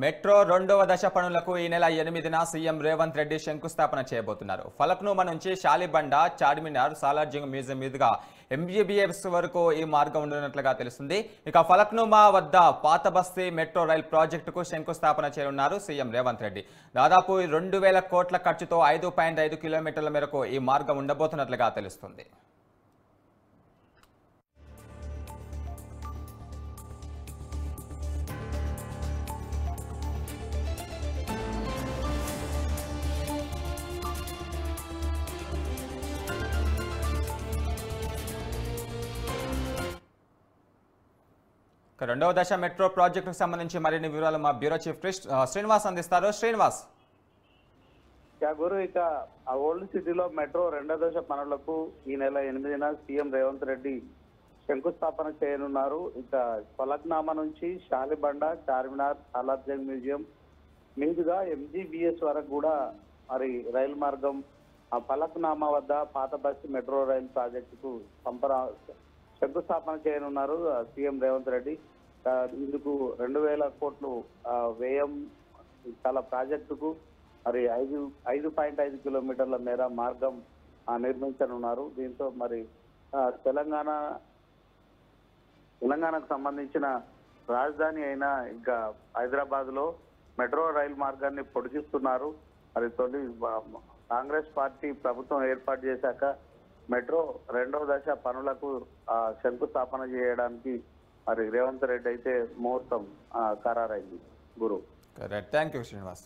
Metro రెండవ దశ పనులకు ఈ నెల 8న సీఎం రేవంత్ రెడ్డి శంకుస్థాపన చేయబోతున్నారు. ఫలక్నుమా నుంచి షాలిబండ, చార్మినార్, సాలార్జంగ్ మ్యూజియం మీదుగా ఎంజీబీఎస్ వరకు ఈ మార్గం ఉండనున్నట్లుగా తెలుస్తుంది. ఇక ఫలక్నుమా వద్ద పాత బస్తీ మెట్రో రైల్ ప్రాజెక్టుకు శంకుస్థాపన చేయనున్నారు సీఎం రేవంత్ రెడ్డి. దాదాపు 2000 కోట్ల ఖర్చుతో 5.5 కిలోమీటర్ల మేరకు ఈ మార్గం ఉండబోతున్నట్లుగా తెలుస్తుంది. రెండవ దశ మెట్రో ప్రాజెక్టుకు సంబంధించి మరిన్ని వివరాలు మా బ్యూరో చీఫ్ శ్రీనివాస్ అందిస్తారు. శ్రీనివాస్, గురు ఇక ఆ ఓల్డ్ సిటీలో మెట్రో రెండవ దశ పనులకు ఈ నెల 8న సీఎం రేవంత్ రెడ్డి శంకుస్థాపన చేయనున్నారు. ఇక ఫలక్నామా నుంచి షాలిబండ, చార్మినార్, సాలార్జంగ్ మ్యూజియం మీదుగా ఎంజీబీఎస్ వరకు కూడా మరి రైలు మార్గం ఆ ఫలక్నామా వద్ద పాత బస్తీ మెట్రో రైలు ప్రాజెక్టుకు శంకుస్థాపన చేయనున్నారు సీఎం రేవంత్ రెడ్డి. ఇందుకు 2000 కోట్లు వ్యయం చాలా ప్రాజెక్టుకు మరి 5.5 కిలోమీటర్ల మేర మార్గం నిర్మించనున్నారు. దీంతో మరి తెలంగాణకు సంబంధించిన రాజధాని అయిన ఇంకా హైదరాబాద్ లో మెట్రో రైలు మార్గాన్ని పొడిగిస్తున్నారు. మరి తొలి కాంగ్రెస్ పార్టీ ప్రభుత్వం ఏర్పాటు చేశాక మెట్రో రెండవ దశ పనులకు శంకుస్థాపన చేయడానికి మరి రేవంత్ రెడ్డి అయితే ముహూర్తం ఖరారైంది. గురు, థ్యాంక్ యూ శ్రీనివాస్.